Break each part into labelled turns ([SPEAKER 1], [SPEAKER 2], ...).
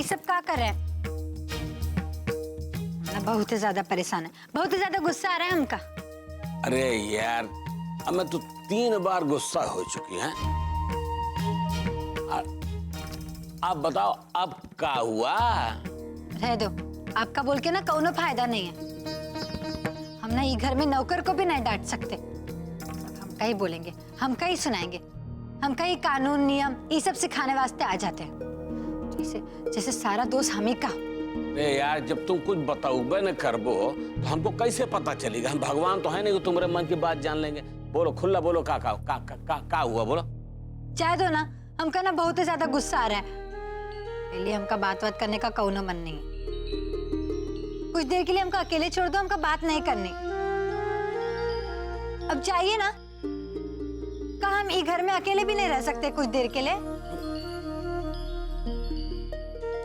[SPEAKER 1] सब क्या कर रहे हैं? बहुत ही ज्यादा परेशान है, बहुत ही ज्यादा गुस्सा आ रहा है हमका।
[SPEAKER 2] अरे यार, अब मैं तो 3 बार गुस्सा हो चुकी है। अब बताओ अब क्या हुआ?
[SPEAKER 1] रह दो, आपका बोल के ना कोनो फायदा नहीं है। हम ना ये घर में नौकर को भी नहीं डांट सकते। हम का ही बोलेंगे, हम का ही सुनाएंगे, हम का ही कानून नियम ये सब सिखाने वास्ते आ जाते हैं। जैसे जैसे सारा दोष हम ही का।
[SPEAKER 2] अरे यार, जब तुम कुछ बताओगे न करबो तो हमको कैसे पता चलेगा? हम भगवान तो है नहीं कि तुम्हारे मन की बात जान लेंगे। बोलो, खुला बोलो, का हुआ बोलो।
[SPEAKER 1] चाहे दो ना, हमका ना बहुत ही ज्यादा गुस्सा आ रहा है। पहले हमका बात करने का कौनो मन नहीं। कुछ देर के लिए हमका अकेले छोड़ दो, हमका बात नहीं करनी। अब जाइए ना, कहा हम इस घर में अकेले भी नहीं रह सकते कुछ देर के लिए।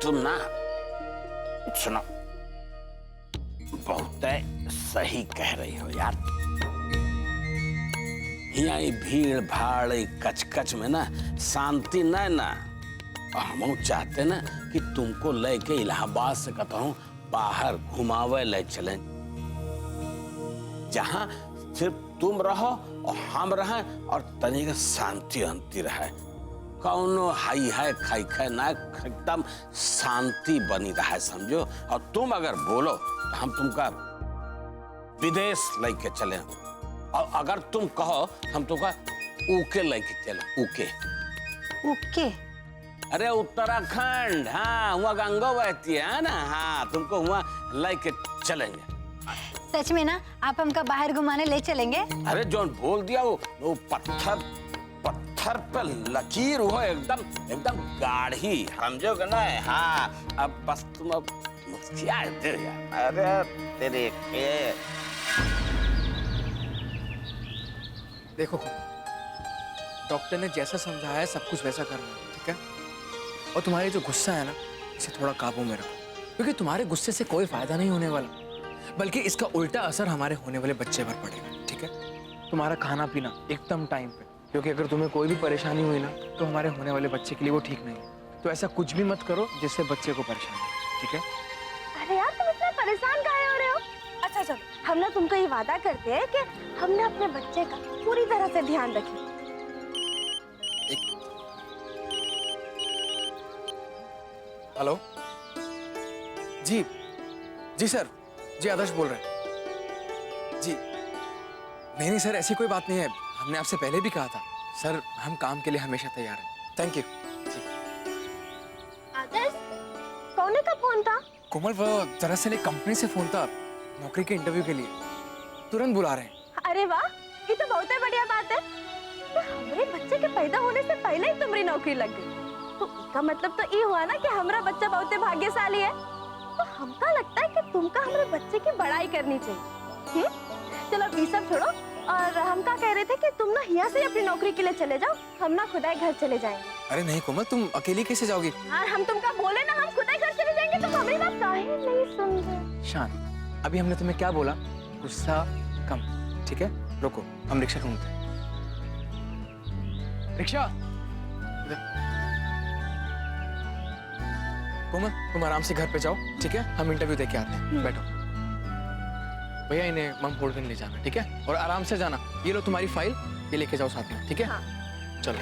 [SPEAKER 2] तुम ना सुनो, बहुत सही कह रही हो यार। यहाँ ये भीड़ भाड़ कचकच में ना शांति ना। हम चाहते ना कि तुमको लेके इलाहाबाद से कहता हूँ बाहर घुमावे ले चलें, जहां सिर्फ तुम रहो और हम रहें और तनिक शांति अंति रहे। कौनो हाई है खाई खाई ना, एकदम शांति बनी रहा है, समझो। और तुम अगर बोलो तो हम तुमका विदेश लेके चले, और अगर तुम कहो हम तुमका ऊके लेके चले।
[SPEAKER 1] ओके।
[SPEAKER 2] अरे उत्तराखंड, हाँ, वहाँ गंगा बहती है ना, हाँ, तुमको वहाँ लेके चलेंगे।
[SPEAKER 1] सच में ना, आप हमका बाहर घुमाने ले चलेंगे?
[SPEAKER 2] अरे जो बोल दिया वो पत्थर पर लकीर हो, एकदम गाढ़ी, समझोगे ना? हाँ, अब बस तुम अब मुस्किया दे यार। अरे तेरे के
[SPEAKER 3] देखो, डॉक्टर ने जैसा समझाया है सब कुछ वैसा करना है, ठीक है? और तुम्हारे जो गुस्सा है ना, इसे थोड़ा काबू में रखो, क्योंकि तुम्हारे गुस्से से कोई फायदा नहीं होने वाला, बल्कि इसका उल्टा असर हमारे होने वाले बच्चे पर पड़ेगा, ठीक है? तुम्हारा खाना पीना एकदम टाइम पे, क्योंकि अगर तुम्हें कोई भी परेशानी हुई ना तो हमारे होने वाले बच्चे के लिए वो ठीक नहीं है। तो ऐसा कुछ भी मत करो जिससे बच्चे को परेशानी हो, ठीक है?
[SPEAKER 4] अरे यार, तुम इतना परेशान काहे हो रहे हो? अच्छा चलो, हम ना तुमको ये वादा करते हैं कि हम ना अपने बच्चे का पूरी तरह से ध्यान रखें।
[SPEAKER 3] हेलो, जी सर, जी आदर्श बोल रहे हैं। जी नहीं सर, ऐसी कोई बात नहीं है, हमने आपसे पहले भी कहा था सर, हम काम के लिए हमेशा तैयार हैं। Thank you.
[SPEAKER 4] आदर्श, कौन का फोन था?
[SPEAKER 3] कोमल, वो दरअसल एक कंपनी से फोन था, नौकरी के इंटरव्यू के लिए, तुरंत बुला रहे हैं।
[SPEAKER 4] अरे वाह, ये तो बहुत ही बढ़िया बात है। तो हमारे बच्चे के पैदा होने से पहले ही तुम्हारी नौकरी लग गई, तो इसका मतलब तो ये हुआ ना कि हमारा बच्चा बहुत ही भाग्यशाली है। तो हमका लगता है कि तुमका हमारे बच्चे की बड़ाई करनी चाहिए। चलो अब ये सब छोड़ो, और हम क्या कह रहे थे कि तुम ना यहाँ से अपनी नौकरी के लिए चले जाओ, हम ना खुदा घर चले जाएंगे।
[SPEAKER 3] अरे नहीं कोमल, तुम अकेली कैसे जाओगी?
[SPEAKER 4] यार, हम तुमका बोले ना हम खुदा घर चले जाएंगे, तो हमारी बात काहे नहीं सुनते?
[SPEAKER 3] शान, अभी हमने तुम्हें क्या बोला? गुस्सा कम, ठीक है? रुको, हम रिक्शा ढूंढते हैं। रिक्शा, कोमल तुम आराम से घर पे जाओ, ठीक है? हम इंटरव्यू दे के आते हैं, बैठो। भैया इन्हें मम फोल्ड ले जाना, ठीक है? और आराम से जाना। ये लो तुम्हारी फाइल, ये लेके जाओ साथ में, ठीक है?
[SPEAKER 4] हाँ।
[SPEAKER 3] चलो।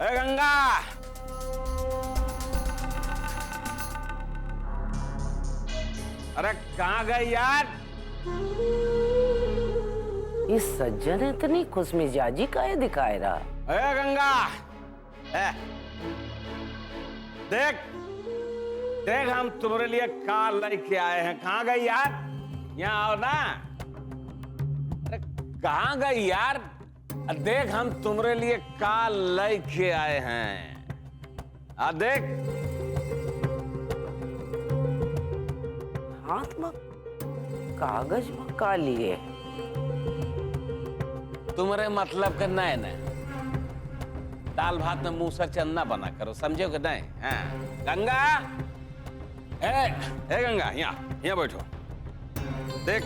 [SPEAKER 2] ए गंगा, अरे कहाँ गई यार?
[SPEAKER 5] इस सज्जन इतनी खुशमिजाजी का ये दिखाए रहा।
[SPEAKER 2] ए गंगा, देख हम तुम्हारे लिए कार लेके आए हैं। कहाँ गई यार? यहाँ आओ ना। अरे कहाँ गई यार? देख हम तुम्हारे लिए कार लेके आए हैं। देख,
[SPEAKER 5] हाथ में कागज में का लिए?
[SPEAKER 2] तुम्हारे मतलब का नहीं ना, दाल भात में मूसा चन्ना बना करो, समझो कि नहीं? हाँ। गंगा, ए गंगा, यहाँ बैठो। देख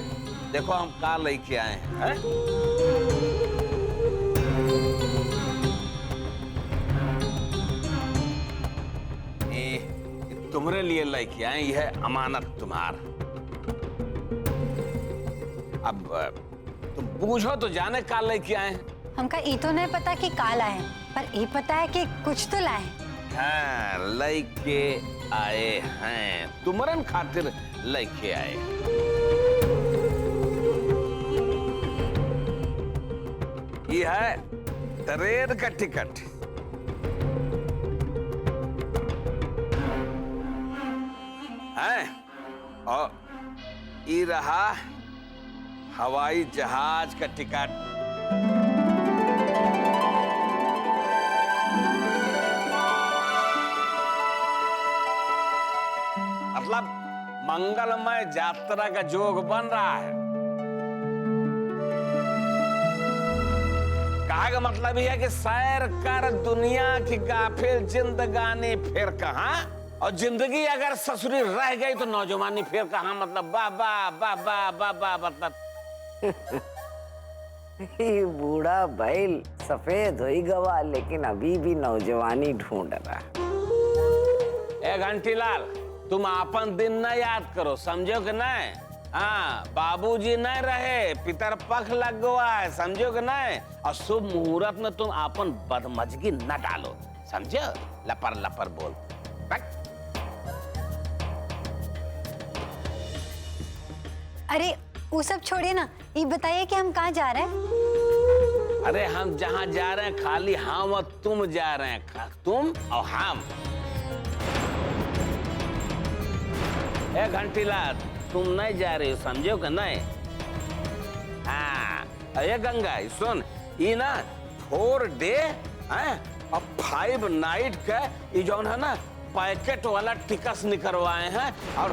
[SPEAKER 2] देखो हम का लेके आए हैं। ये तुम्हारे लिए लेके आए, ये है अमानत तुम्हार। अब तुम पूछो तो जाने का लेके आए हैं।
[SPEAKER 1] हमका ई तो नहीं पता कि का लाए हैं, पर ये पता है कि कुछ तो लाए हैं।
[SPEAKER 2] हाँ, लेके आए हैं, तुमरन खातिर लेके आए। ये है ट्रेन का टिकट। है और ये रहा हवाई जहाज का टिकट। मतलब मंगलमय यात्रा का जोग बन रहा है। कहा का मतलब यह है कि सैर कर दुनिया की गाफिल जिंदगानी फिर कहां, और जिंदगी अगर ससुरी रह गई तो नौजवानी फिर कहां। मतलब बाबा बाबा बाबा मतलब
[SPEAKER 5] ये बूढ़ा बैल सफेद होई गवा, लेकिन अभी भी नौजवानी ढूंढ रहा।
[SPEAKER 2] ए घंटीलाल, तुम अपन दिन न याद करो, समझो कि नहीं? हाँ, बाबूजी नहीं रहे, पितर पख लग गया है, समझो कि नहीं? और शुभ मुहूर्त में तुम अपन बदमजगी न डालो, समझो? लपर लपर बोल।
[SPEAKER 1] अरे वो सब छोड़िए ना, ये बताइए कि हम कहाँ जा रहे हैं?
[SPEAKER 2] अरे हम जहाँ जा रहे हैं खाली हम और तुम जा रहे हैं, तुम और हम। ए घंटीलाल, तुम नहीं जा रहे हो, समझो कि नहीं? हाँ, अरे गंगा सुन, ये ना 4 डे और 5 नाइट का ये जो है ना पैकेट वाला टिकट निकलवाए हैं, और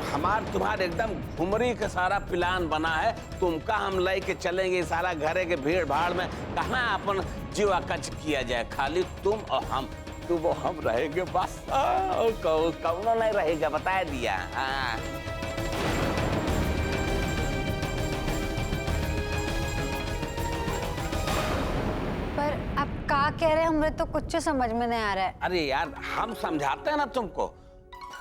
[SPEAKER 2] तुम्हारे एकदम घुमरी का सारा प्लान बना है। तुमका हम लेके चलेंगे सारा घरे के भीड़ भाड़ में, कहाँ अपन जीवा कच किया जाए। खाली तुम और हम, तुम और हम रहेंगे बस, कौनो नहीं रहेगा, बता दिया। हाँ
[SPEAKER 1] पर आप का कह रहे हैं, हमें तो कुछ समझ में नहीं आ रहा है।
[SPEAKER 2] अरे यार, हम समझाते हैं ना तुमको।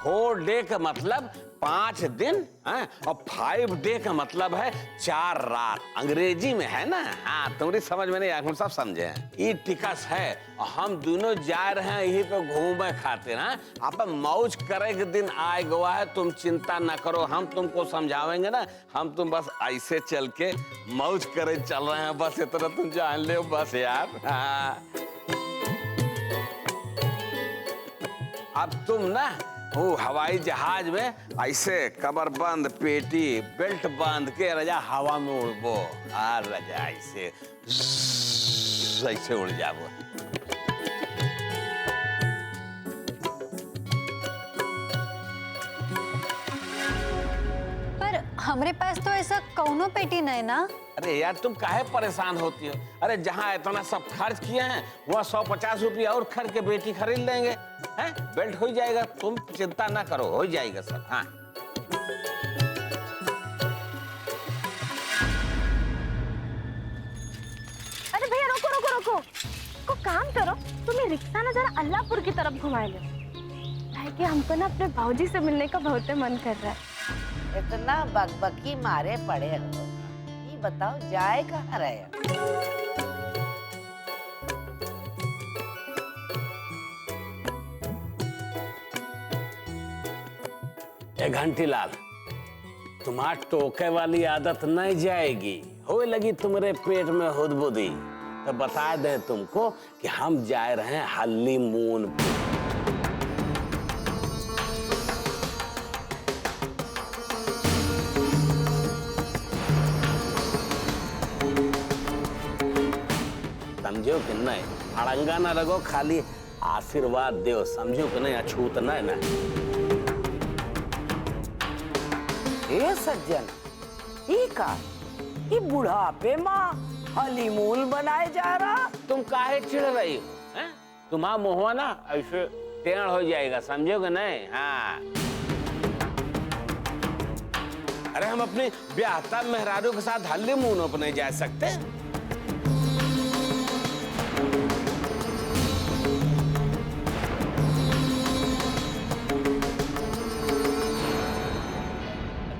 [SPEAKER 2] 4 डे का मतलब 5 दिन है, और 5 डे का मतलब है 4 रात। अंग्रेजी में है ना। हाँ, तुम्हारी समझ में नहीं आया, हम सब समझे हैं। ये टिकट है और हम दोनों जा रहे हैं यहीं पे घूमे खातिर। हाँ, अपन मौज करे के दिन आए गवा है, तुम चिंता ना करो, हम तुमको समझावेंगे ना। हम तुम बस ऐसे चल के मौज करे चल रहे हैं, बस इतना तुम जान ले बस यार। हाँ, अब तुम ना वो हवाई जहाज में ऐसे कमर बंद, पेटी बेल्ट बांध के रजा हवा में उड़बो। आ रजा ऐसे उड़ जाबो।
[SPEAKER 1] पर हमारे पास तो ऐसा कौनो पेटी नहीं ना।
[SPEAKER 2] अरे यार, तुम काहे परेशान होती हो? अरे जहाँ इतना सब खर्च किए हैं वहाँ 150 रुपया और खर्च के बेटी खरीद लेंगे। हैं? बेल्ट हो जाएगा, तुम चिंता ना करो, हो जाएगा सब। हाँ,
[SPEAKER 4] अरे भैया रोको रोको रोको, को काम करो, तुम्हें रिक्शा ना जरा अल्लाहपुर की तरफ घुमा लो। कि हमको ना अपने भाऊजी से मिलने का बहुत मन कर रहा है।
[SPEAKER 5] इतना बकबकी मारे पड़े हो, ये बताओ जाए कहाँ रहे?
[SPEAKER 2] ए घंटीलाल, तुम्हार टोके वाली आदत नहीं जाएगी। हो लगी तुम्हारे पेट में हुदबुदी तो बता दें तुमको कि हम जा रहे हैं हनीमून पे। समझो कि नहीं? अड़ंगा ना लगो, खाली आशीर्वाद दो, समझो कि नहीं? अछूत नहीं ना।
[SPEAKER 5] ए सज्जन, ये बुढ़ापे माँ हनीमून बनाए जा रहा।
[SPEAKER 2] तुम काहे चिढ़ रही हो? हैं? तुम्हारा मुँह ना ऐसे टेढ़ हो जाएगा, समझो कि नहीं? हाँ, अरे हम अपनी ब्याहता मेहरारू के साथ हनीमून पर नहीं जा सकते?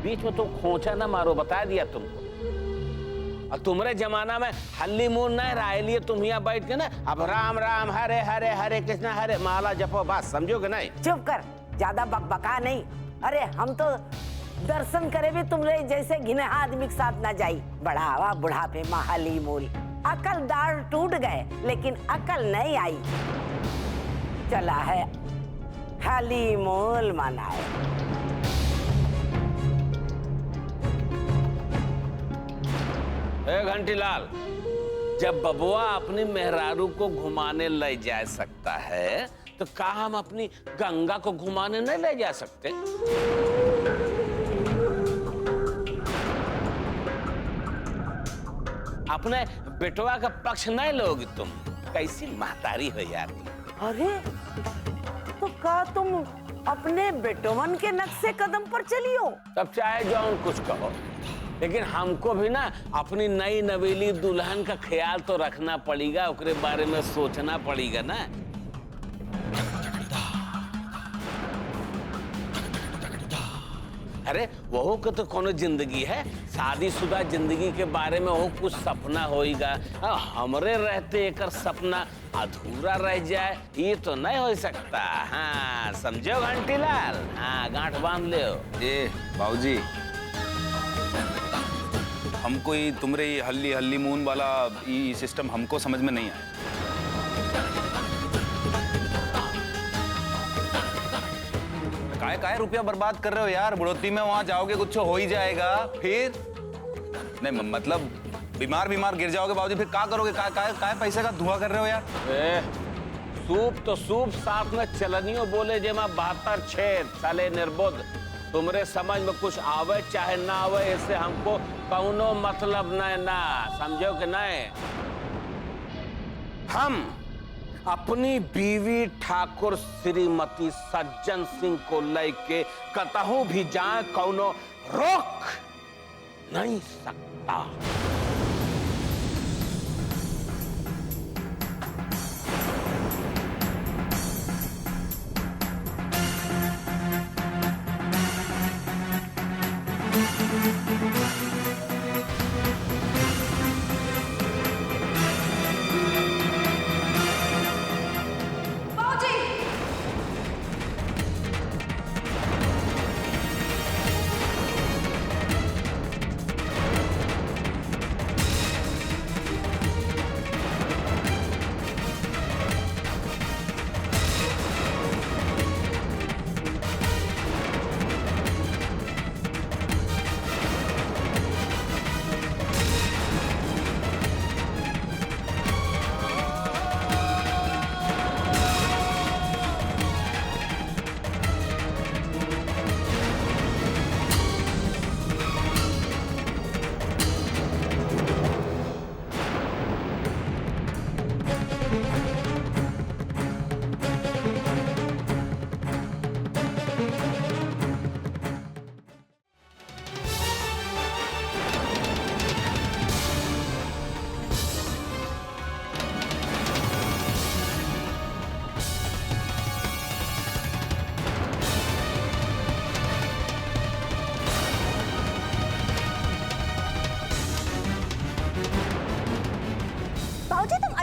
[SPEAKER 2] बीच में तुम खोचा ना मारो, बता दिया तुमको। और तुम्हारे जमाना में हनीमून नहीं रहा, लिए तुम यहाँ बैठ के ना अब राम राम हरे हरे हरे कृष्ण हरे माला जपो, बात समझोगे नहीं?
[SPEAKER 5] चुप कर, ज्यादा बकबका नहीं। अरे हम तो दर्शन करे भी तुमरे जैसे घिने आदमी के साथ ना जाई। बढ़ावा बुढ़ापे में हनीमून, अकल दाढ़ टूट गए लेकिन अकल नहीं आई। चला है हनीमून मनाए।
[SPEAKER 2] घंटीलाल, जब बबुआ अपनी मेहरारू को घुमाने ले जा सकता है तो क्या हम अपनी गंगा को घुमाने नहीं ले जा सकते? अपने बेटवा का पक्ष नहीं लोगी तुम? कैसी महतारी हो यार।
[SPEAKER 5] अरे तो का तुम अपने बेटवन के नक्शे कदम पर चलियो?
[SPEAKER 2] तब चाहे जो कुछ कहो, लेकिन हमको भी ना अपनी नई नवेली दुल्हन का ख्याल तो रखना पड़ेगा, उसके बारे में सोचना पड़ेगा ना। अरे वो को तो कोनो जिंदगी है, शादीशुदा जिंदगी के बारे में वो कुछ सपना होएगा। हमरे रहते एक सपना अधूरा रह जाए, ये तो नहीं हो सकता। हाँ समझो घंटीलाल? हाँ गांठ बांध ले।
[SPEAKER 6] ए बाबूजी, हमको ये तुमरे हनीमून वाला ये सिस्टम हमको समझ में नहीं आया। काय रुपया बर्बाद कर रहे हो यार? बुढ़ोती में वहां जाओगे कुछ हो ही जाएगा, फिर नहीं मतलब बीमार गिर जाओगे बाबूजी, फिर क्या करोगे? काय पैसे का धुआं कर रहे हो यार?
[SPEAKER 2] सूप तो सूप, साथ में चलनियों बोले जे मैं 72 छेद साले निर्बोध। तुमरे समझ में कुछ आवे चाहे ना आवे, इससे हमको कौनो मतलब नहीं ना, समझो कि नहीं? हम अपनी बीवी ठाकुर श्रीमती सज्जन सिंह को लेके कतहु भी जाए, कौनो रोक नहीं सकता।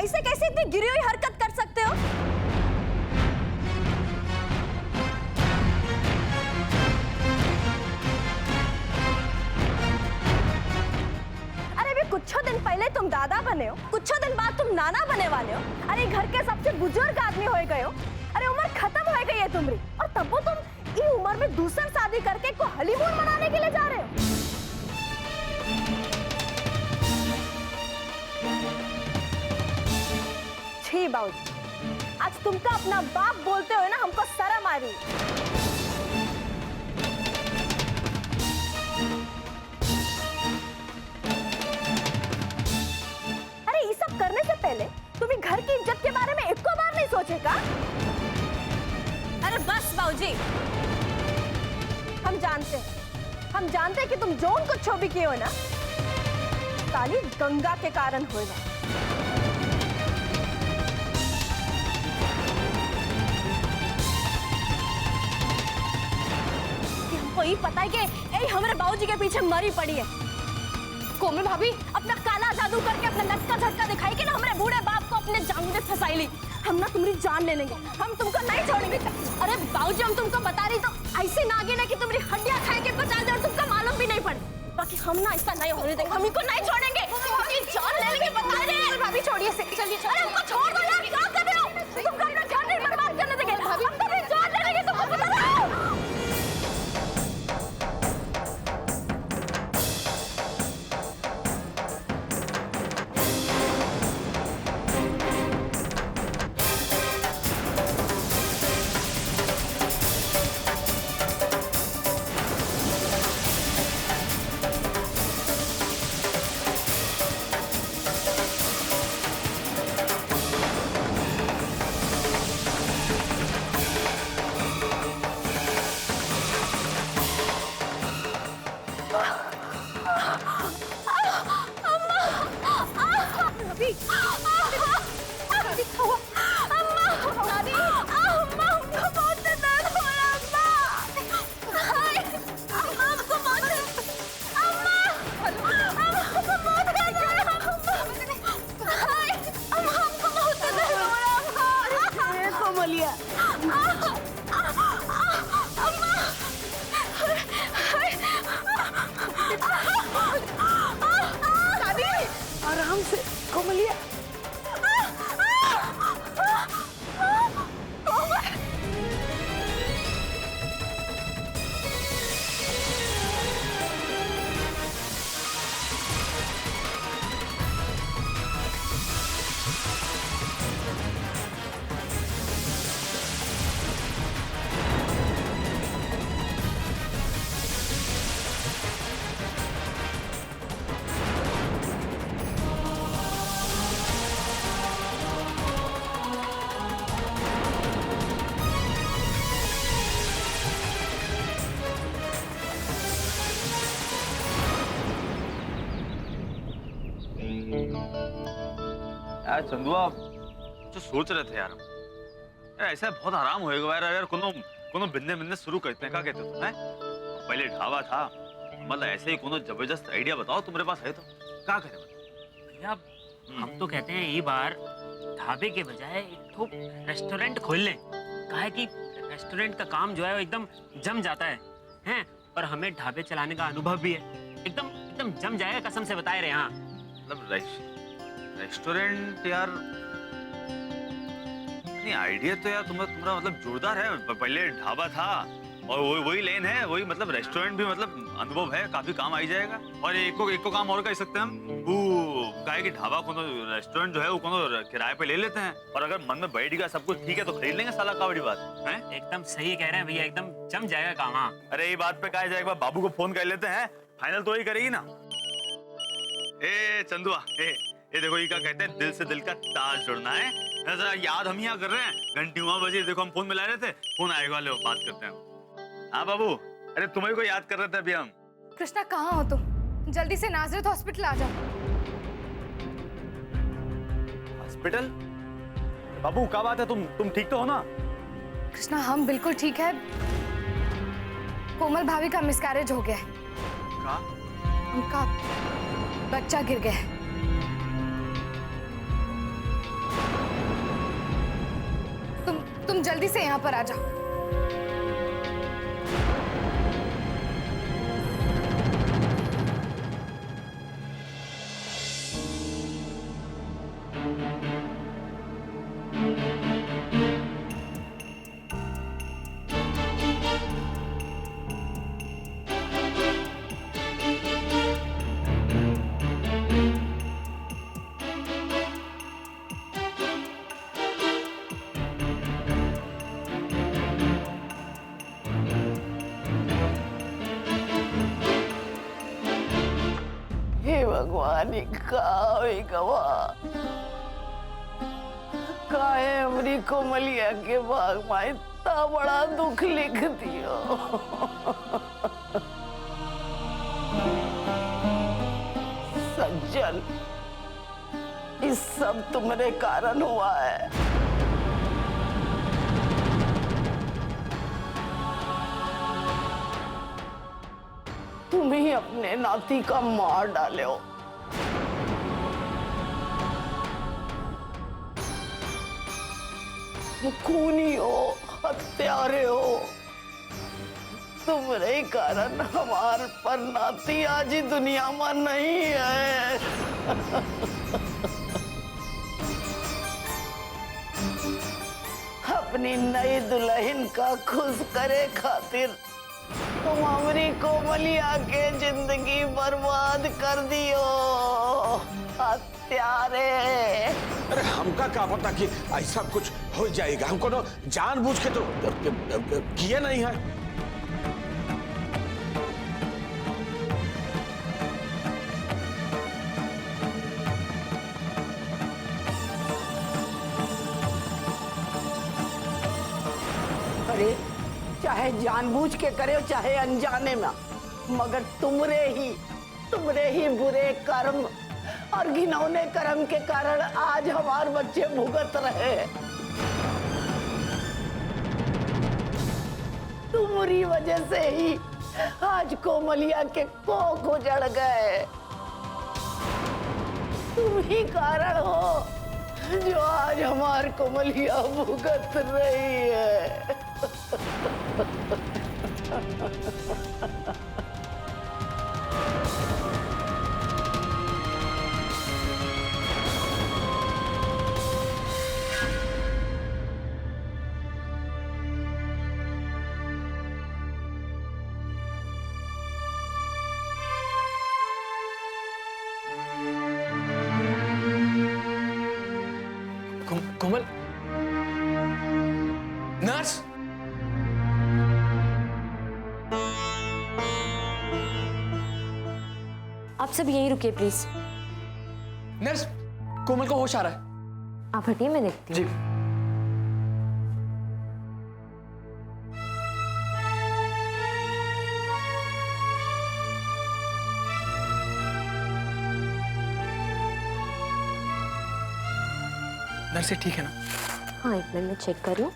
[SPEAKER 4] ऐसे कैसे इतनी गिरी हुई हरकत कर सकते हो? अरे अभी कुछ दिन पहले तुम दादा बने हो, कुछ दिन बाद तुम नाना बने वाले हो। अरे घर के सबसे बुजुर्ग आदमी हो गए हो। अरे उम्र खत्म हो गई है तुम्हारी, और तब तुम इस उम्र में दूसरा शादी करके को हनीमून मनाने के लिए जा रहे हो। छी बाबूजी, आज तुमका अपना बाप बोलते हुए ना हमको शर्म आ रही। अरे ये सब करने से पहले तुम्हें घर की इज्जत के बारे में एक बार नहीं सोचेगा? अरे बस बाबूजी, हम जानते हैं हम जानते हैं कि तुम जोन को छो भी किए हो ना, साली गंगा के कारण होगा। हमको ही पता है कि ए हमारे बाबूजी के पीछे मरी पड़ी है। कोमल भाभी अपना काला जादू करके अपना लटका झटका दिखाई कि ना हमारे बूढ़े बाप को अपने जांग में फंसाई ली। हम ना तुम्हारी जान ले लेंगे, हम तुमको नहीं छोड़ेंगे। अरे बाबूजी हम तुमको बता रही तो ऐसी नागिन है कि तुम्हारी हड्डियां खाए के बचा दे और तुमको मालूम भी नहीं पड़े। बाकी हम ना ऐसा नहीं होने देंगे, हम इनको नहीं छोड़ेंगे, तुम्हारी जान ले लेंगे। बता रहे हैं भाभी छोड़िए से, चलिए अरे हमको छोड़ दो यार, क्या कर रहे हो तुम? अपना जान नहीं बर्बाद करने देंगे, हम तुम्हारी जान ले लेंगे, तुमको बता रहा हूं।
[SPEAKER 5] आराम से कोमलिया।
[SPEAKER 6] यार चंदुआ जो सोच रहे थे यार ऐसा बहुत आराम होएगा यार कोनो कोनो बिजनेस शुरू करते हैं, क्या कहते हो हैं? पहले ढाबा था, मतलब ऐसे ही कोनो जबरदस्त आइडिया बताओ तुम्हारे पास है तो क्या करें?
[SPEAKER 7] भैया हम तो कहते हैं ये बार ढाबे के बजाय एक तो रेस्टोरेंट खोल लें। कहा है कि रेस्टोरेंट का काम जो है वो एकदम जम जाता है, हैं? और हमें ढाबे चलाने का अनुभव भी है, एकदम एकदम जम जाएगा, कसम से बता रहे हैं। हाँ
[SPEAKER 6] मतलब रेस्टोरेंट यार, नहीं आइडिया तो यार तुम्हारा मतलब जोरदार है। पहले ढाबा था और वही लेन है, वही मतलब रेस्टोरेंट भी मतलब अनुभव है, काफी काम आई जाएगा। और एक को काम और कर सकते हैं हम, वो काहे कि ढाबा को रेस्टोरेंट जो है वो को किराए पे ले लेते हैं, और अगर मन में बैठेगा सब कुछ ठीक है तो खरीद लेंगे, साला का बड़ी बात है।
[SPEAKER 7] एकदम सही कह रहे हैं भैया, एकदम जम जाएगा काम। हाँ
[SPEAKER 6] अरे ये बात पे कहा जाएगा, बाबू को फोन कर लेते हैं, फाइनल तो ही करेगी ना। ए चंदुआ, ये देखो ये क्या कहते हैं, दिल से दिल का ताज जुड़ना है। जरा याद हम यहाँ कर रहे हैं, घंटी 9 बजे देखो हम फोन मिला रहे थे, फोन आएगा, लो बात करते हैं। हाँ बाबू, अरे तुम्हें को याद कर रहे थे अभी हम।
[SPEAKER 8] कृष्णा कहाँ हो तुम? जल्दी से नाजरत हॉस्पिटल आ जाओ।
[SPEAKER 6] हॉस्पिटल? बाबू क्या बात है, तुम ठीक तो हो ना?
[SPEAKER 8] कृष्णा हम बिल्कुल ठीक है, कोमल भाभी का मिसकैरेज हो गया है।
[SPEAKER 6] क्या?
[SPEAKER 8] उनका बच्चा गिर गया है। तुम जल्दी से यहाँ पर आ जाओ।
[SPEAKER 5] भगवान काहे हमरी कोमलिया के भाग में इतना बड़ा दुख लिख दियो। सज्जन, इस सब तुम्हारे कारण हुआ है। तुम ही अपने नाती का मार डाले हो। खूनी हो, हत्यारे हो। तुम्हारे कारण हमार पर नाती आज ही दुनिया में नहीं है। अपनी नई दुल्हन का खुश करे खातिर तुम हमारी कोमलिया के जिंदगी बर्बाद कर दियो, हत्यारे।
[SPEAKER 2] अरे हमका क्या पता कि ऐसा कुछ हो जाएगा। हमको तो जानबूझ के तो किए नहीं है।
[SPEAKER 5] अरे चाहे जानबूझ के करे चाहे अनजाने में, मगर तुमरे ही बुरे कर्म और घिनौने कर्म के कारण आज हमारे बच्चे भुगत रहे। तुम्हारी वजह से ही आज कोमलिया के कोख उजड़ गए। तुम ही कारण हो जो आज हमार कोमलिया भुगत रही है।
[SPEAKER 3] कोमल, नर्स,
[SPEAKER 4] आप सब यहीं रुकिए प्लीज।
[SPEAKER 3] नर्स, कोमल को होश आ रहा है।
[SPEAKER 4] आप हटिए, मैं देखती हूँ।
[SPEAKER 3] जी। नर्स, ये ठीक है ना?
[SPEAKER 4] हाँ, एक मिनट में चेक कर लूँ।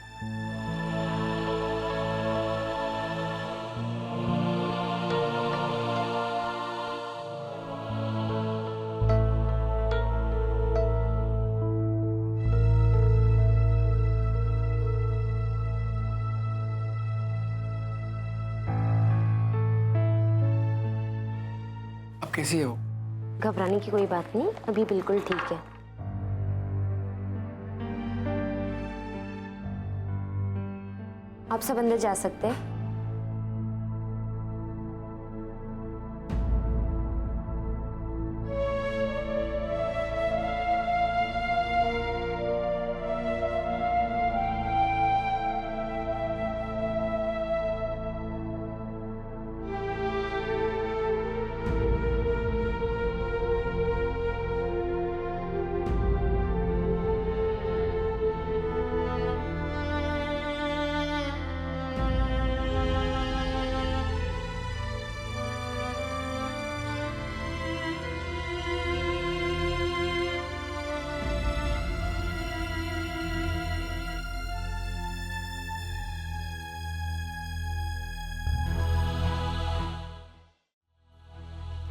[SPEAKER 3] अब कैसी है वो?
[SPEAKER 4] घबराने की कोई बात नहीं, अभी बिल्कुल ठीक है। आप सब अंदर जा सकते हैं।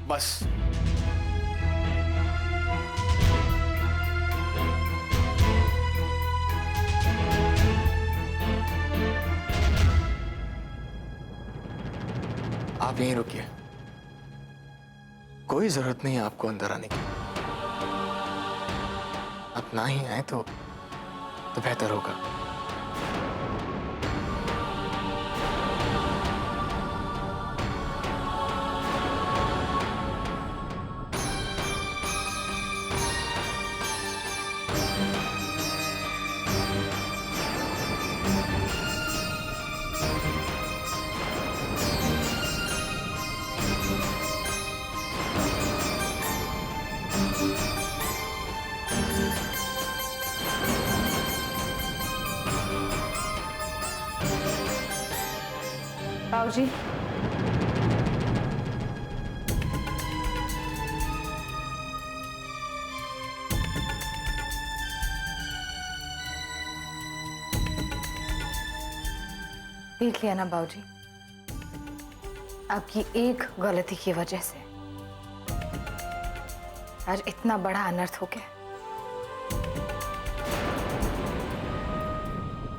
[SPEAKER 3] बस। आप यहीं रुकिए, कोई जरूरत नहीं है आपको अंदर आने की। आप ना ही आए तो बेहतर होगा।
[SPEAKER 8] बाबूजी, देख लिया ना बाबूजी, आपकी एक गलती की वजह से आज इतना बड़ा अनर्थ हो गया।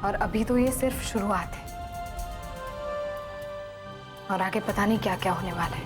[SPEAKER 8] और अभी तो ये सिर्फ शुरुआत है, और आगे पता नहीं क्या क्या होने वाला है।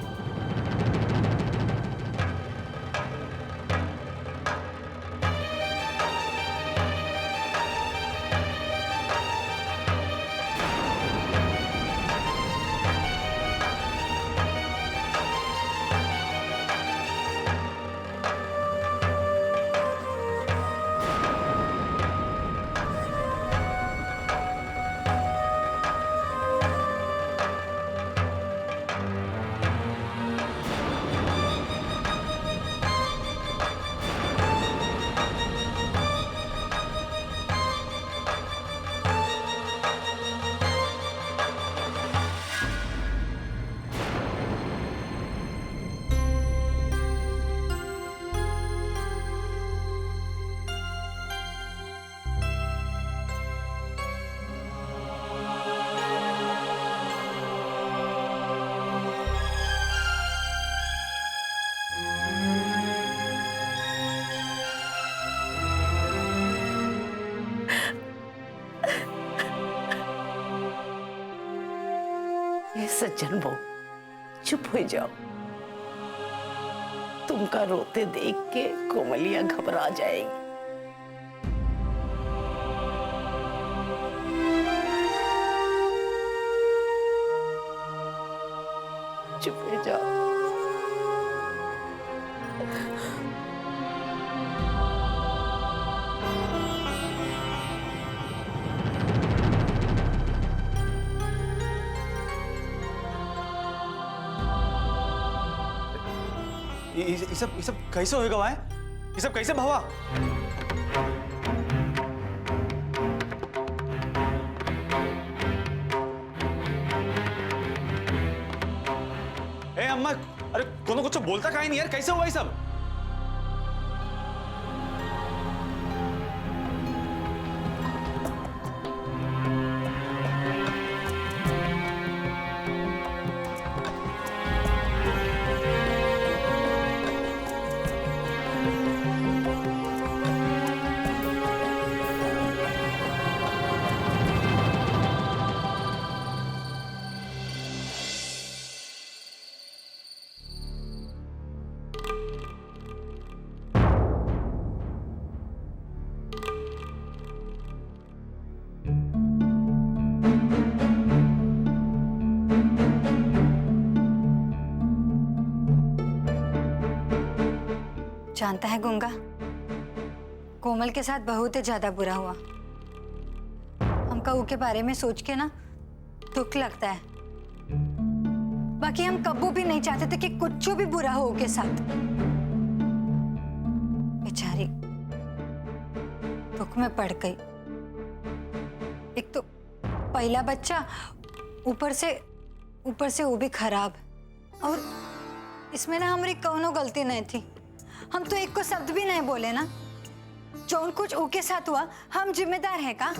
[SPEAKER 5] ये सज्जन बहू, चुप हो जाओ। तुमका रोते देख के कोमलिया घबरा जाएगी। चुप हो जाओ।
[SPEAKER 9] ये सब कैसे होएगा भाई? ये सब कैसे भवा? ए अम्मा, अरे कोनो कुछ बोलता काहे नहीं यार, कैसे हुआ ये सब?
[SPEAKER 1] जानता है गूंगा, कोमल के साथ बहुत ही ज्यादा बुरा हुआ। हमका ऊ के बारे में सोच के ना दुख लगता है। बाकी हम कब्बू भी नहीं चाहते थे कि कुछ भी बुरा हो के साथ। बेचारी दुख में पड़ गई। एक तो पहला बच्चा, ऊपर से वो भी खराब, और इसमें ना हमारी कौनो गलती नहीं थी। हम तो एक को शब्द भी नहीं बोले ना। जो कुछ ऊके साथ हुआ, हम जिम्मेदार है का?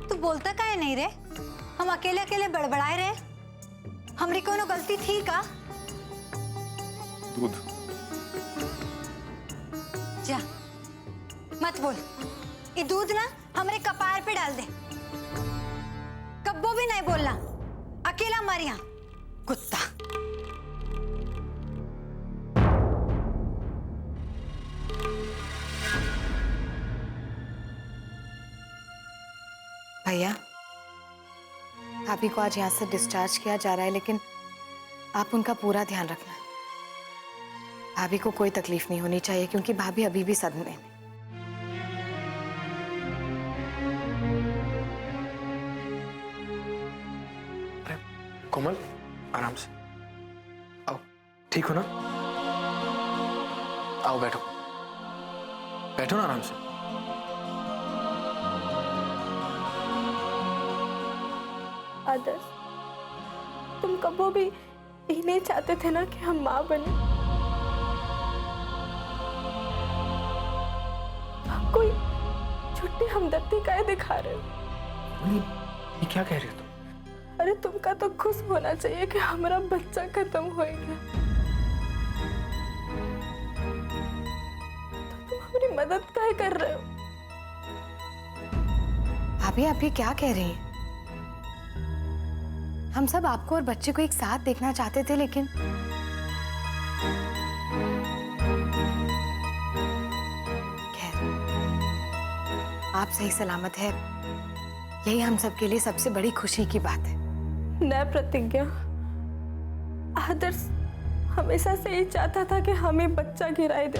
[SPEAKER 1] तू बोलता काहे नहीं रे? हम अकेले अकेले बड़बड़ाए रहे। हमरी कोनो गलती थी का?
[SPEAKER 9] दूध।
[SPEAKER 1] जा, मत बोल। ये दूध ना हमरे कपार पे डाल दे। कब्बो भी नहीं बोलना। अकेला मर यहाँ, कुत्ता।
[SPEAKER 8] भैया, भाभी को आज यहाँ से डिस्चार्ज किया जा रहा है, लेकिन आप उनका पूरा ध्यान रखना। भाभी को कोई तकलीफ नहीं होनी चाहिए, क्योंकि भाभी अभी भी सदमे में।
[SPEAKER 3] अरे कोमल, आराम से आओ। ठीक हो ना? आओ बैठो, बैठो ना आराम से।
[SPEAKER 4] आदर्श, तुम कबो भी ये नहीं चाहते थे ना कि हम माँ बने? कोई छुट्टी हमदर्दी काहे दिखा रहे हो?
[SPEAKER 3] ये क्या कह रहे हो तुम?
[SPEAKER 4] अरे तुमका तो खुश होना चाहिए कि हमारा बच्चा खत्म हो गया। तो तुम हमारी मदद काहे कर रहे हो?
[SPEAKER 8] भाभी आप ये क्या कह रही हैं? हम सब आपको और बच्चे को एक साथ देखना चाहते थे, लेकिन खैर, आप सही सलामत है, यही हम सब के लिए सबसे बड़ी खुशी की बात है।
[SPEAKER 4] न प्रतिज्ञा, आदर्श हमेशा से ही चाहता था कि हमें बच्चा गिराए दे।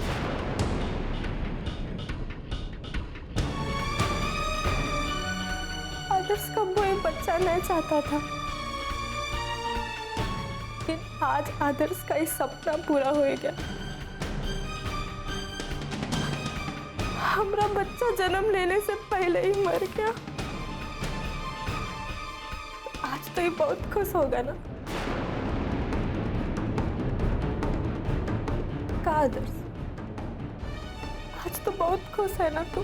[SPEAKER 4] आदर्श कब वो एक बच्चा नहीं चाहता था, लेकिन आज आदर्श का ये सपना पूरा हो गया। हमारा बच्चा जन्म लेने से पहले ही मर गया। आज तो ये बहुत खुश होगा ना? का आदर्श, आज तो बहुत खुश है ना तू?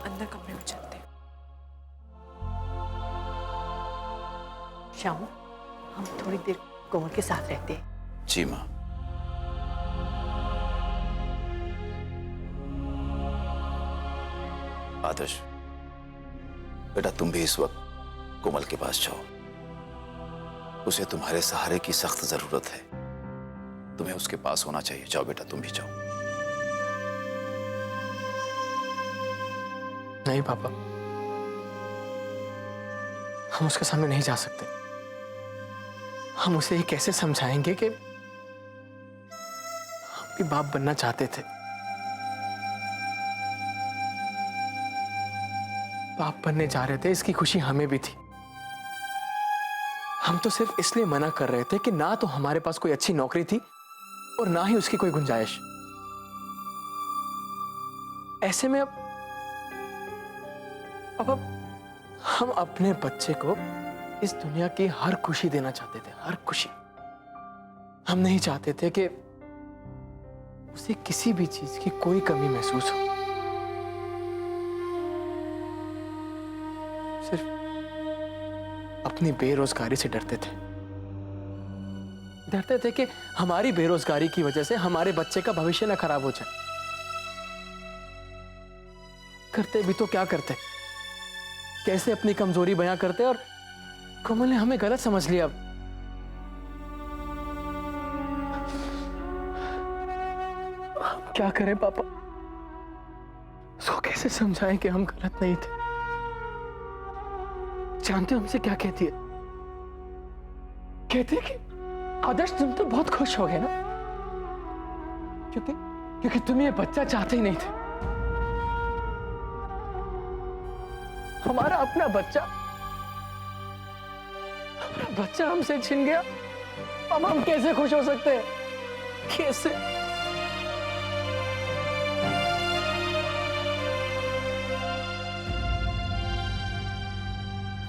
[SPEAKER 10] अंदर कमरे में चलते हैं। श्याम, हम थोड़ी देर कोमल के साथ रहते हैं।
[SPEAKER 6] जी माँ। आदर्श बेटा, तुम भी इस वक्त कोमल के पास जाओ। उसे तुम्हारे सहारे की सख्त जरूरत है। तुम्हें उसके पास होना चाहिए। जाओ बेटा, तुम भी जाओ।
[SPEAKER 3] नहीं पापा, हम उसके सामने नहीं जा सकते। हम उसे ये कैसे समझाएंगे कि हम भी बाप बनना चाहते थे, बाप बनने जा रहे थे, इसकी खुशी हमें भी थी। हम तो सिर्फ इसलिए मना कर रहे थे कि ना तो हमारे पास कोई अच्छी नौकरी थी और ना ही उसकी कोई गुंजाइश। ऐसे में अब हम अपने बच्चे को इस दुनिया की हर खुशी देना चाहते थे, हर खुशी। हम नहीं चाहते थे कि उसे किसी भी चीज की कोई कमी महसूस हो। सिर्फ अपनी बेरोजगारी से डरते थे। डरते थे कि हमारी बेरोजगारी की वजह से हमारे बच्चे का भविष्य ना खराब हो जाए। करते भी तो क्या करते, कैसे अपनी कमजोरी बयां करते, और कोमल ने हमें गलत समझ लिया। क्या करें पापा, उसको कैसे समझाएं कि हम गलत नहीं थे। जानते हो हमसे क्या कहती है? कहती है कि आदर्श तुम तो बहुत खुश हो गए ना, क्योंकि तुम ये बच्चा चाहते ही नहीं थे। हमारा अपना बच्चा हमसे छिन गया। अब हम कैसे खुश हो सकते हैं? कैसे?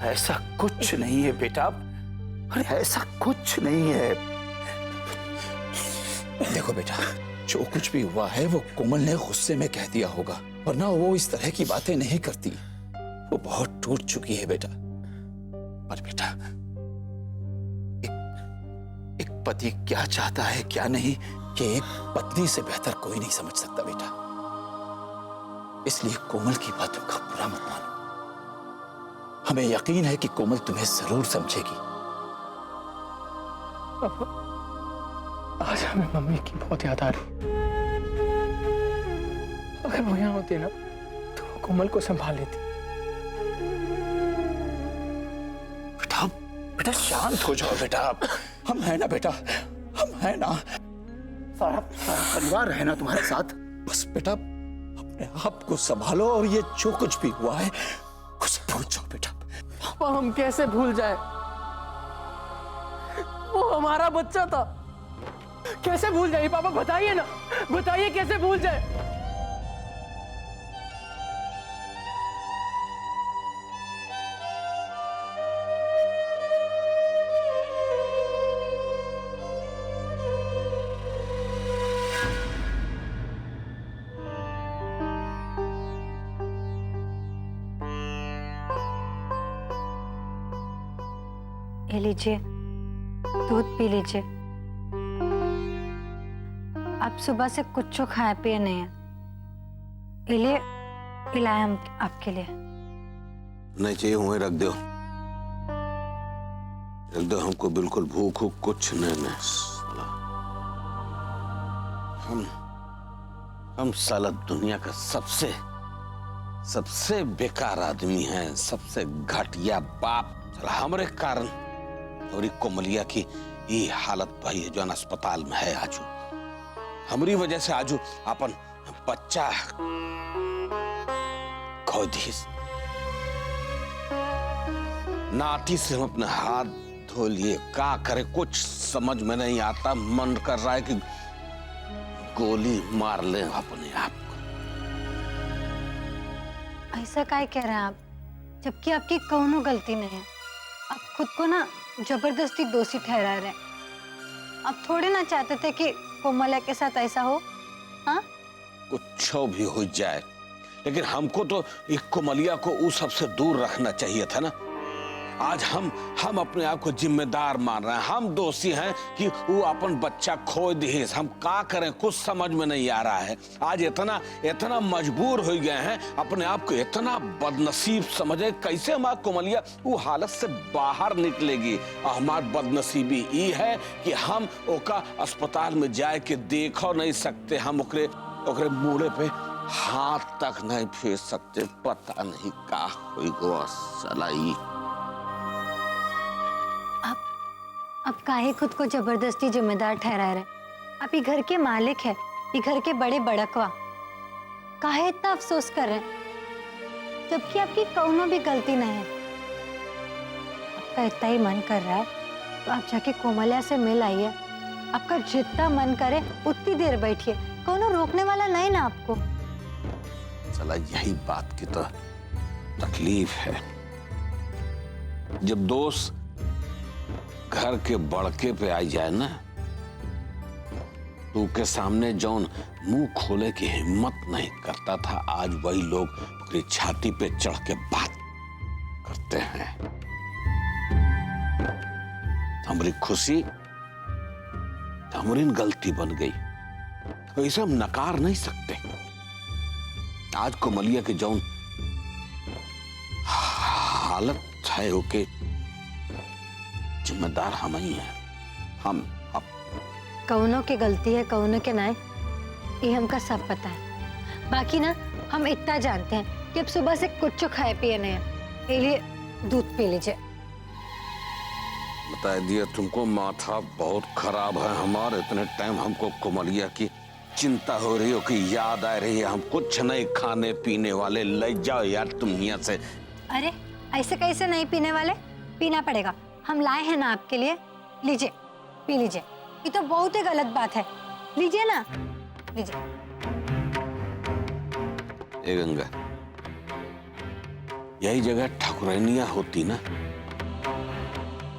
[SPEAKER 11] ऐसा कुछ नहीं है बेटा, अरे ऐसा कुछ नहीं है। देखो बेटा, जो कुछ भी हुआ है वो कोमल ने गुस्से में कह दिया होगा, वरना वो इस तरह की बातें नहीं करती। वो बहुत टूट चुकी है बेटा। पर बेटा, एक पति क्या चाहता है क्या नहीं, ये एक पत्नी से बेहतर कोई नहीं समझ सकता बेटा। इसलिए कोमल की बातों का बुरा मत मानो। हमें यकीन है कि कोमल तुम्हें जरूर समझेगी।
[SPEAKER 3] आज हमें मम्मी की बहुत याद आ रही। अगर वो यहाँ होती ना तो वो कोमल को संभाल लेती।
[SPEAKER 11] बेटा शांत हो जाओ बेटा। हम हैं ना बेटा, हम हैं ना। सारा परिवार है ना तुम्हारे साथ। बस बेटा अपने आप को संभालो और ये जो कुछ भी हुआ है उसे भूल जाओ बेटा।
[SPEAKER 10] पापा हम कैसे भूल जाए? वो हमारा बच्चा था, कैसे भूल जाए पापा? बताइए ना, बताइए कैसे भूल जाए?
[SPEAKER 1] ये लीजिए, दूध पी लीजिए। आप सुबह से कुछ खाए पिए नहीं है, इसलिए पिलाए हम आपके लिए।
[SPEAKER 2] नहीं चाहिए, वहीं रख दो, रख दो। हमको बिल्कुल भूख कुछ नहीं। साला हम साला दुनिया का सबसे बेकार आदमी हैं, सबसे घटिया बाप। साला हमारे कारण और कोमलिया की ये हालत भाई है जो अस्पताल में है। आजू हमारी वजह से आजू अपन बच्चा खो दी। नाटी से हम अपने हाथ धो लिए, क्या करे कुछ समझ में नहीं आता। मन कर रहा है कि गोली मार ले अपने आप को।
[SPEAKER 1] ऐसा काय कह रहे हैं आप, जबकि आपकी कौनो गलती नहीं है। आप खुद को ना जबरदस्ती दोषी ठहरा रहे हैं। आप थोड़े ना चाहते थे कि कोमलिया के साथ ऐसा हो। हाँ,
[SPEAKER 2] कुछ भी हो जाए, लेकिन हमको तो एक कोमलिया को उस सबसे दूर रखना चाहिए था ना। आज हम अपने आप को जिम्मेदार मान रहे हैं, हम दोषी हैं कि वो अपन बच्चा खो दिए। हम क्या करें कुछ समझ में नहीं आ रहा है। आज इतना मजबूर हो गए हैं, अपने आप को इतना बदनसीब समझे। कैसे हमारा कोमलिया वो हालत से बाहर निकलेगी? हमारी बदनसीबी ये है कि हम ओका अस्पताल में जाए के देखो नहीं सकते। हम ओकरे मुड़े पे हाथ तक नहीं फेर सकते। पता नहीं का होगा सलाई।
[SPEAKER 1] अब काहे खुद को जबरदस्ती जिम्मेदार ठहरा रहे? आप ये घर के मालिक है, ये घर के बड़े बड़कवा। काहे इतना अफसोस कर रहे हैं जबकि आपकी कौनो भी गलती नहीं है? आपका इतना ही मन कर रहा है तो आप जाके कोमलिया से मिल आइए। आपका जितना मन करे उतनी देर बैठिए, कौनो रोकने वाला नहीं ना आपको।
[SPEAKER 2] चला यही बात की तो तकलीफ है। जब दोस्त घर के बड़के पे आई जाए ना, तो के सामने जौन मुंह खोले की हिम्मत नहीं करता था, आज वही लोग उसकी छाती पे चढ़ के बात करते हैं। हमारी खुशी हमारी गलती बन गई, तो इसे हम नकार नहीं सकते। आज कोमलिया के जौन हालत है ओके जिम्मेदार हम ही हैं। हम
[SPEAKER 1] कौनों की गलती है कौनों के नहीं, ये हमका सब पता है। बाकी ना हम इतना जानते हैं कि अब सुबह से कुछ खाए पिए नहीं है, इसलिए दूध पी लीजिए।
[SPEAKER 2] बता दिया तुमको, माथा बहुत खराब है हमारे। इतने टाइम हमको कोमलिया की चिंता हो रही हो कि याद आ रही है। हम कुछ नहीं खाने पीने वाले। ले जाओ यार तुम यहाँ से।
[SPEAKER 1] अरे ऐसे कैसे नहीं पीने वाले? पीना पड़ेगा, हम लाए हैं ना आपके लिए। लीजिए पी लीजिए। ये तो बहुत ही गलत बात है, लीजिए ना, लीजिए।
[SPEAKER 2] ए गंगा, यही जगह ठकुरैनिया होती ना,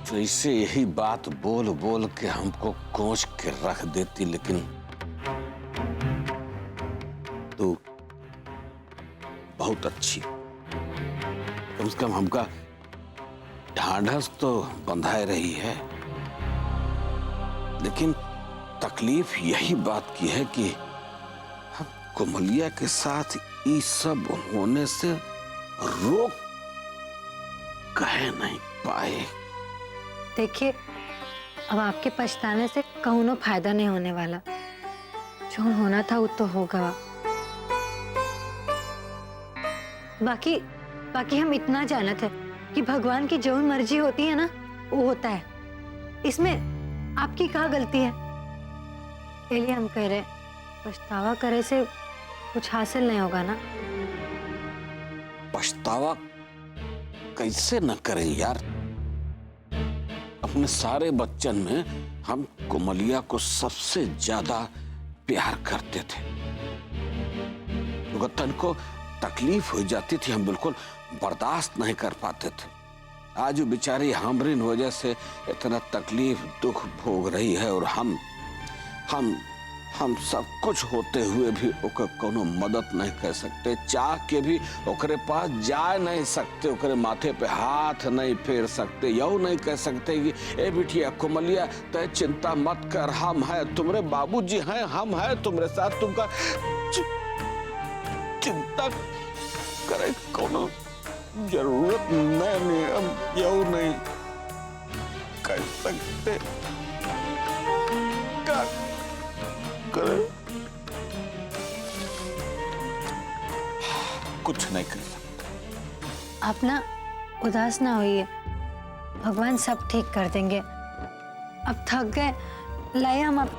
[SPEAKER 2] तो इससे यही बात बोल बोल के हमको कोच के रख देती। लेकिन तू बहुत अच्छी, कम से कम हमका ढांढस तो बंधाए रही है। लेकिन तकलीफ यही बात की है कि हम कोमलिया के साथ ये सब होने से रोक कह नहीं पाए।
[SPEAKER 1] देखिए, अब आपके पछताने से कौनो फायदा नहीं होने वाला। जो होना था वो तो होगा। बाकी हम इतना जानते हैं कि भगवान की जो मर्जी होती है ना वो होता है। इसमें आपकी क्या गलती है? के लिए हम कह रहे, पछतावा करे से कुछ हासिल नहीं होगा ना।
[SPEAKER 2] पछतावा कैसे न करें यार। अपने सारे बच्चन में हम कोमलिया को सबसे ज्यादा प्यार करते थे। गतन को तकलीफ हो जाती थी, हम बिल्कुल बर्दाश्त नहीं कर पाते थे। आज वो बेचारी हमरी वजह से इतना तकलीफ दुख भोग रही है और हम सब कुछ होते हुए भी ओकर कोनो मदद नहीं कर सकते। चाह के भी ओकरे पास जा नहीं सकते, ओकरे माथे पे हाथ नहीं फेर सकते, यू नहीं कह सकते कि ए बिटिया कोमलिया तय चिंता मत कर, हम है तुम्हारे बाबूजी हैं, हम है तुम्हारे साथ, तुमका चिंता करे कोनो जरूरत नहीं, हम यू नहीं कर सकते। क्या करे? कुछ नहीं कर सकते।
[SPEAKER 1] आप ना उदास ना होइए, भगवान सब ठीक कर देंगे। अब थक गए, लाइए हम अब